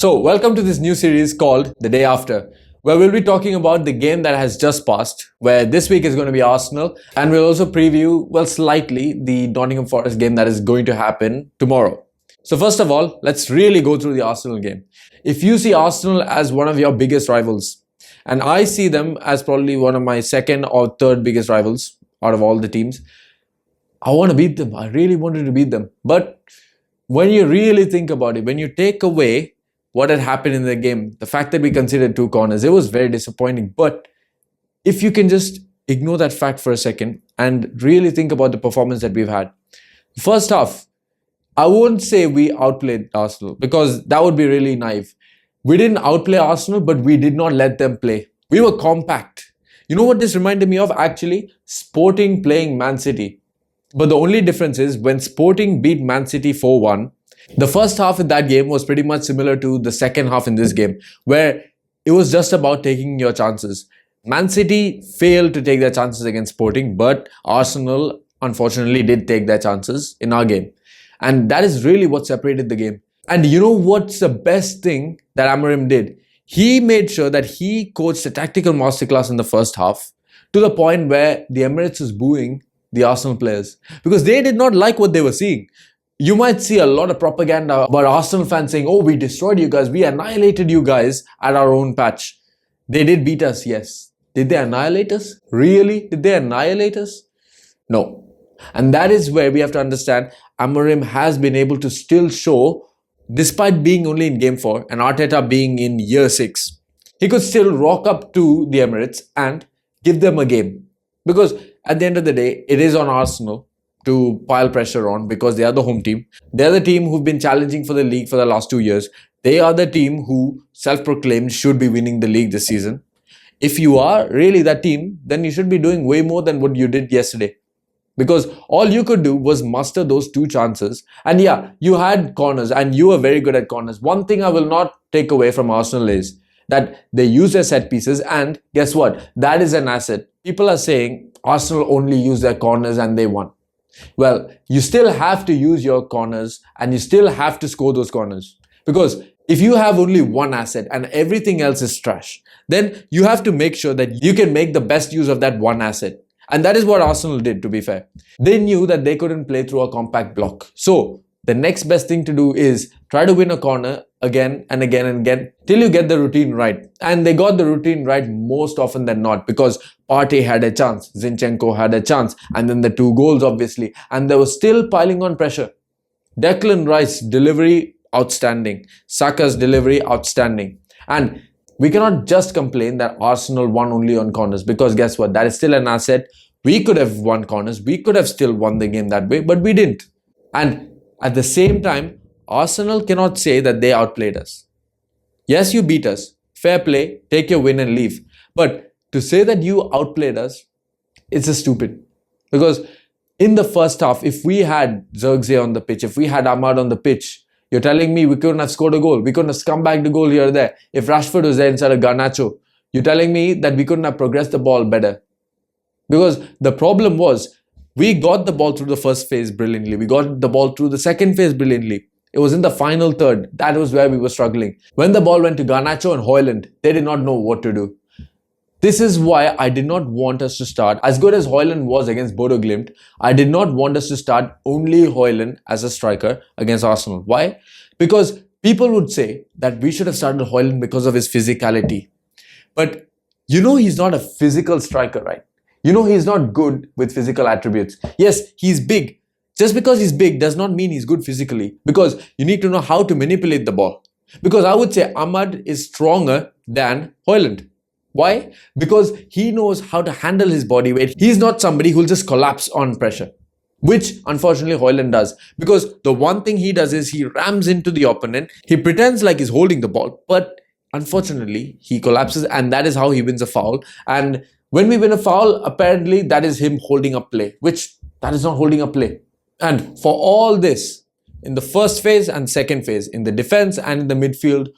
So, welcome to this new series called The Day After, where we'll be talking about the game that has just passed, where this week is going to be Arsenal, and we'll also preview, well, slightly, the Nottingham Forest game that is going to happen tomorrow. So, first of all, let's really go through the Arsenal game. If you see Arsenal as one of your biggest rivals, and I see them as probably one of my second or third biggest rivals out of all the teams, I want to beat them. I really wanted to beat them. But when you really think about it, when you take away what had happened in the game, the fact that we conceded 2 corners, it was very disappointing. But if you can just ignore that fact for a second and really think about the performance that we've had. First half, I won't say we outplayed Arsenal because that would be really naive. We didn't outplay Arsenal, but we did not let them play. We were compact. You know what this reminded me of? Actually, Sporting playing Man City. But the only difference is when Sporting beat Man City 4-1, the first half in that game was pretty much similar to the second half in this game, where it was just about taking your chances. Man City failed to take their chances against Sporting, but Arsenal unfortunately did take their chances in our game. And that is really what separated the game. And you know what's the best thing that Amorim did? He made sure that he coached a tactical masterclass in the first half to the point where the Emirates was booing the Arsenal players because they did not like what they were seeing. You might see a lot of propaganda about Arsenal fans saying, oh, we destroyed you guys, we annihilated you guys at our own patch. They did beat us, yes. Did they annihilate us? Really? Did they annihilate us? No. And that is where we have to understand Amorim has been able to still show, despite being only in game 4 and Arteta being in year 6, he could still rock up to the Emirates and give them a game. Because at the end of the day, it is on Arsenal to pile pressure on because they are the home team. They're the team who've been challenging for the league for the last 2 years. They are the team who self-proclaimed should be winning the league this season. If you are really that team, then you should be doing way more than what you did yesterday. Because all you could do was muster those 2 chances. And yeah, you had corners and you were very good at corners. One thing I will not take away from Arsenal is that they use their set pieces, and guess what? That is an asset. People are saying Arsenal only use their corners and they won. Well, you still have to use your corners and you still have to score those corners. Because if you have only one asset and everything else is trash, then you have to make sure that you can make the best use of that one asset. And that is what Arsenal did, to be fair. They knew that they couldn't play through a compact block. So the next best thing to do is try to win a corner again and again and again till you get the routine right. And they got the routine right most often than not because Partey had a chance, Zinchenko had a chance, and then the 2 goals obviously. And they were still piling on pressure. Declan Rice delivery outstanding. Saka's delivery outstanding. And we cannot just complain that Arsenal won only on corners because guess what? That is still an asset. We could have won corners. We could have still won the game that way, but we didn't. And at the same time, Arsenal cannot say that they outplayed us. Yes, you beat us. Fair play. Take your win and leave. But to say that you outplayed us, it's just stupid. Because in the first half, if we had Zirkzee on the pitch, if we had Ahmad on the pitch, you're telling me we couldn't have scored a goal. We couldn't have come back the goal here or there. If Rashford was there instead of Garnacho, you're telling me that we couldn't have progressed the ball better. Because the problem was, we got the ball through the first phase brilliantly. We got the ball through the second phase brilliantly. It was in the final third. That was where we were struggling. When the ball went to Garnacho and Højlund, they did not know what to do. This is why I did not want us to start. As good as Højlund was against Bodo Glimt, I did not want us to start only Højlund as a striker against Arsenal. Why? Because people would say that we should have started Højlund because of his physicality. But you know he's not a physical striker, right? You know he's not good with physical attributes. Yes, he's big. Just because he's big does not mean he's good physically. Because you need to know how to manipulate the ball. Because I would say Ahmad is stronger than Højlund. Why? Because he knows how to handle his body weight. He's not somebody who'll just collapse on pressure. Which unfortunately Højlund does. Because the one thing he does is he rams into the opponent. He pretends like he's holding the ball. But unfortunately, he collapses and that is how he wins a foul. And when we win a foul, apparently that is him holding up play. Which that is not holding up play. And for all this, in the first phase and second phase, in the defense and in the midfield,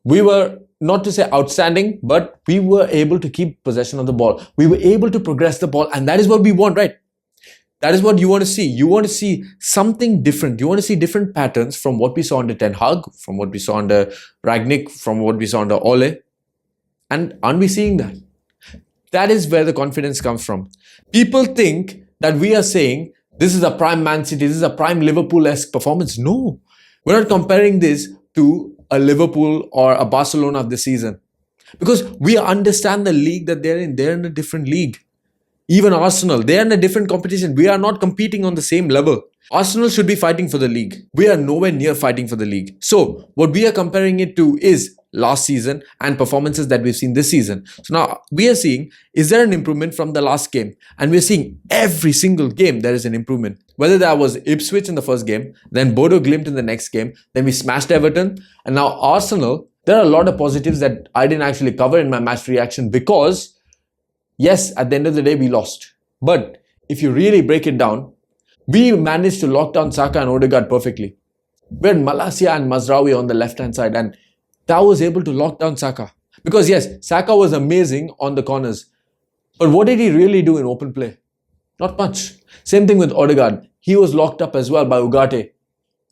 we were, not to say outstanding, but we were able to keep possession of the ball. We were able to progress the ball, and that is what we want, right? That is what you want to see. You want to see something different. You want to see different patterns from what we saw under Ten Hag, from what we saw under Ragnick, from what we saw under Ole. And aren't we seeing that? That is where the confidence comes from. People think that we are saying this is a prime Man City, this is a prime Liverpool-esque performance. No, we're not comparing this to a Liverpool or a Barcelona of the season. Because we understand the league that they're in. They're in a different league. Even Arsenal, they're in a different competition. We are not competing on the same level. Arsenal should be fighting for the league. We are nowhere near fighting for the league. So what we are comparing it to is last season and performances that we've seen this season. So now we are seeing, is there an improvement from the last game? And we're seeing every single game there is an improvement. Whether that was Ipswich in the first game, then Bodo Glimt in the next game, then we smashed Everton, and now Arsenal. There are a lot of positives that I didn't actually cover in my match reaction because, yes, at the end of the day, we lost. But if you really break it down, we managed to lock down Saka and Odegaard perfectly. We had Malacia and Mazraoui on the left-hand side, and that was able to lock down Saka. Because yes, Saka was amazing on the corners. But what did he really do in open play? Not much. Same thing with Odegaard. He was locked up as well by Ugarte.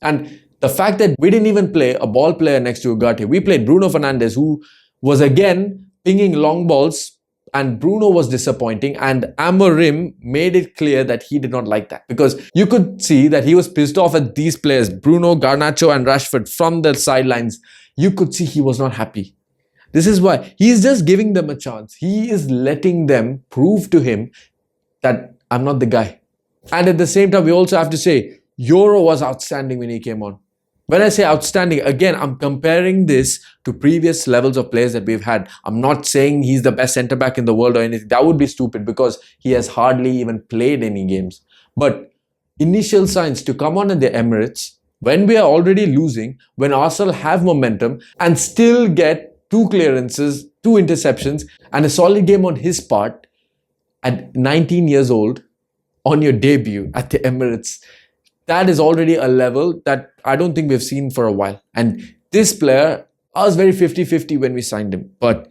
And the fact that we didn't even play a ball player next to Ugarte. We played Bruno Fernandes, who was again pinging long balls, and Bruno was disappointing, and Amorim made it clear that he did not like that because you could see that he was pissed off at these players, Bruno, Garnacho and Rashford from the sidelines. You could see he was not happy. This is why he's just giving them a chance. He is letting them prove to him that I'm not the guy. And at the same time, we also have to say, Euro was outstanding when he came on. When I say outstanding, again, I'm comparing this to previous levels of players that we've had. I'm not saying he's the best centre-back in the world or anything. That would be stupid because he has hardly even played any games. But initial signs to come on in the Emirates, when we are already losing, when Arsenal have momentum and still get 2 clearances, 2 interceptions and a solid game on his part at 19 years old on your debut at the Emirates, that is already a level that I don't think we've seen for a while. And this player, I was very 50-50 when we signed him. But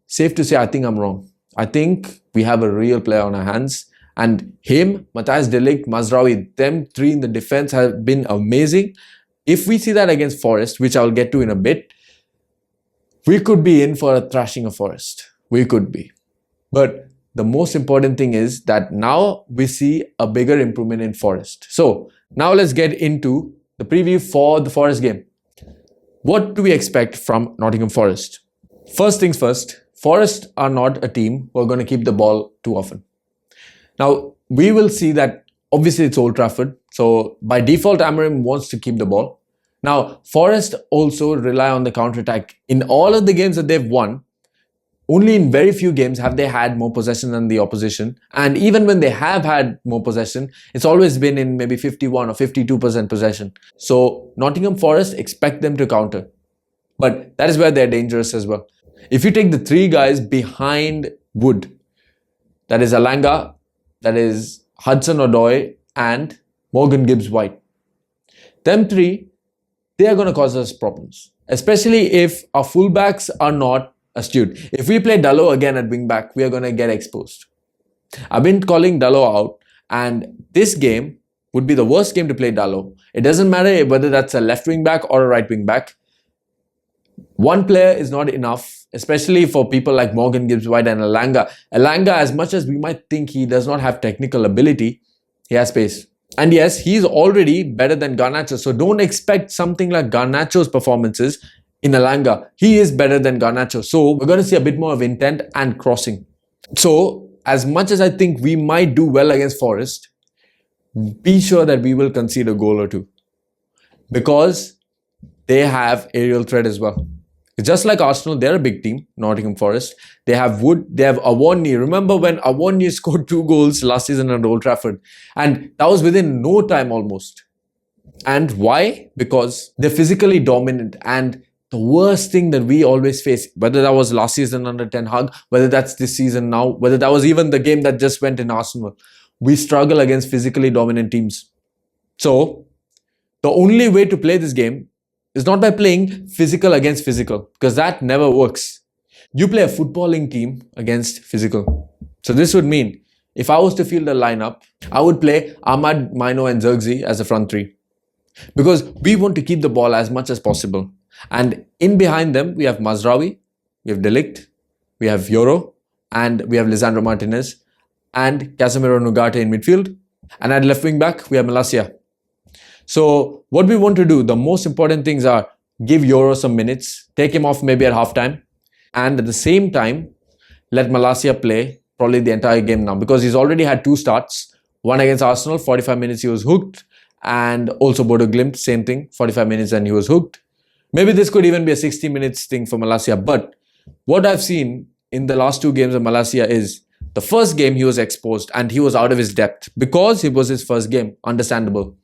safe to say, I think I'm wrong. I think we have a real player on our hands. And him, Matthijs de Ligt, Mazraoui, them 3 in the defense have been amazing. If we see that against Forest, which I'll get to in a bit, we could be in for a thrashing of Forest. We could be. But the most important thing is that now we see a bigger improvement in Forest. So now let's get into the preview for the Forest game. What do we expect from Nottingham Forest? First things first, Forest are not a team who are going to keep the ball too often. Now, we will see that obviously it's Old Trafford. So by default, Amorim wants to keep the ball. Now, Forest also rely on the counter-attack. In all of the games that they've won, only in very few games have they had more possession than the opposition. And even when they have had more possession, it's always been in maybe 51 or 52% possession. So Nottingham Forest expect them to counter. But that is where they're dangerous as well. If you take the 3 guys behind Wood, that is Alanga, that is Hudson-Odoi and Morgan Gibbs-White. Them 3, they are going to cause us problems. Especially if our fullbacks are not astute. If we play Dalot again at wing back, we are going to get exposed. I've been calling Dalot out, and this game would be the worst game to play Dalot. It doesn't matter whether that's a left wing back or a right wing back. One player is not enough, especially for people like Morgan Gibbs-White and Alanga. Alanga, as much as we might think he does not have technical ability, he has pace. And yes, he's already better than Garnacho. So don't expect something like Garnacho's performances in Alanga. He is better than Garnacho. So we're going to see a bit more of intent and crossing. So as much as I think we might do well against Forest, be sure that we will concede a goal or 2. Because they have aerial threat as well. Just like Arsenal, they're a big team, Nottingham Forest. They have Wood, they have Awoniyi. Remember when Awoniyi scored 2 goals last season at Old Trafford? And that was within no time almost. And why? Because they're physically dominant. And the worst thing that we always face, whether that was last season under Ten Hag, whether that's this season now, whether that was even the game that just went in Arsenal, we struggle against physically dominant teams. So the only way to play this game is not by playing physical against physical, because that never works. You play a footballing team against physical. So this would mean if I was to field a lineup, I would play Ahmad, Mino, and Zirkzee as a front three because we want to keep the ball as much as possible. And in behind them, we have Mazraoui, we have De Ligt, we have Euro, and we have Lisandro Martinez and Casemiro Nugarte in midfield. And at left wing back, we have Malacia. So what we want to do, the most important things are give Euro some minutes, take him off maybe at halftime, and at the same time, let Malacia play probably the entire game now because he's already had 2 starts. One against Arsenal, 45 minutes he was hooked, and also Bodo Glimt, same thing, 45 minutes and he was hooked. Maybe this could even be a 60 minutes thing for Malacia, but what I've seen in the last 2 games of Malacia is the first game he was exposed and he was out of his depth because it was his first game, understandable.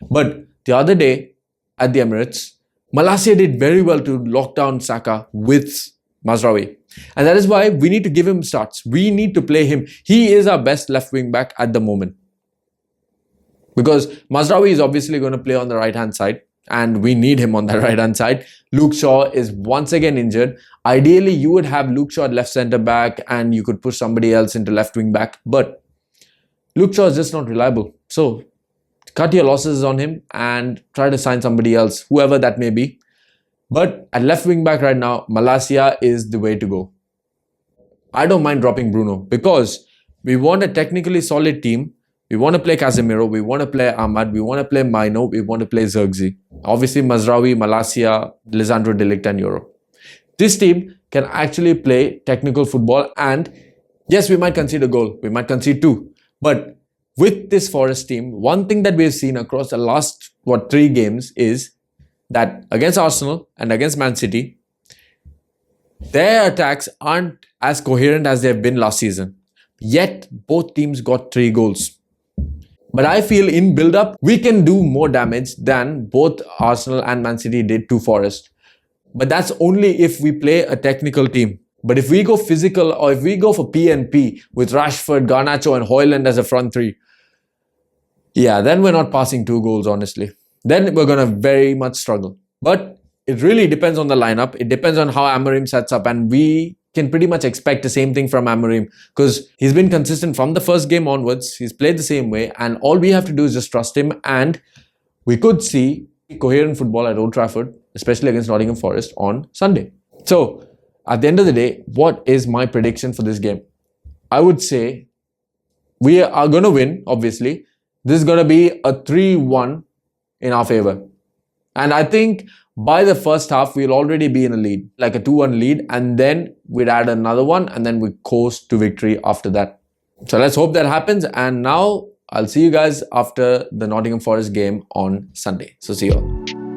But the other day at the Emirates, Malacia did very well to lock down Saka with Mazraoui. And that is why we need to give him starts. We need to play him. He is our best left wing back at the moment. Because Mazraoui is obviously going to play on the right hand side and we need him on the right hand side. Luke Shaw is once again injured. Ideally, you would have Luke Shaw at left centre back and you could push somebody else into left wing back. But Luke Shaw is just not reliable. So cut your losses on him and try to sign somebody else, whoever that may be. But at left wing back right now, Malacia is the way to go. I don't mind dropping Bruno because we want a technically solid team. We want to play Casemiro, we want to play Ahmad, we want to play Mino, we want to play Zirkzee. Obviously, Mazraoui, Malacia, Lisandro De Ligt and Euro. This team can actually play technical football and yes, we might concede a goal, we might concede 2. But with this Forest team, one thing that we've seen across the last, 3 games is that against Arsenal and against Man City, their attacks aren't as coherent as they've been last season. Yet, both teams got 3 goals. But I feel in build-up, we can do more damage than both Arsenal and Man City did to Forest. But that's only if we play a technical team. But if we go physical or if we go for P&P with Rashford, Garnacho and Højlund as a front 3, yeah, then we're not passing 2 goals, honestly. Then we're going to very much struggle. But it really depends on the lineup. It depends on how Amorim sets up. And we can pretty much expect the same thing from Amorim because he's been consistent from the first game onwards. He's played the same way. And all we have to do is just trust him. And we could see coherent football at Old Trafford, especially against Nottingham Forest on Sunday. So, at the end of the day, what is my prediction for this game? I would say we are going to win, obviously. This is going to be a 3-1 in our favor. And I think by the first half, we'll already be in a lead, like a 2-1 lead. And then we'd add another one and then we coast to victory after that. So let's hope that happens. And now I'll see you guys after the Nottingham Forest game on Sunday. So see you all.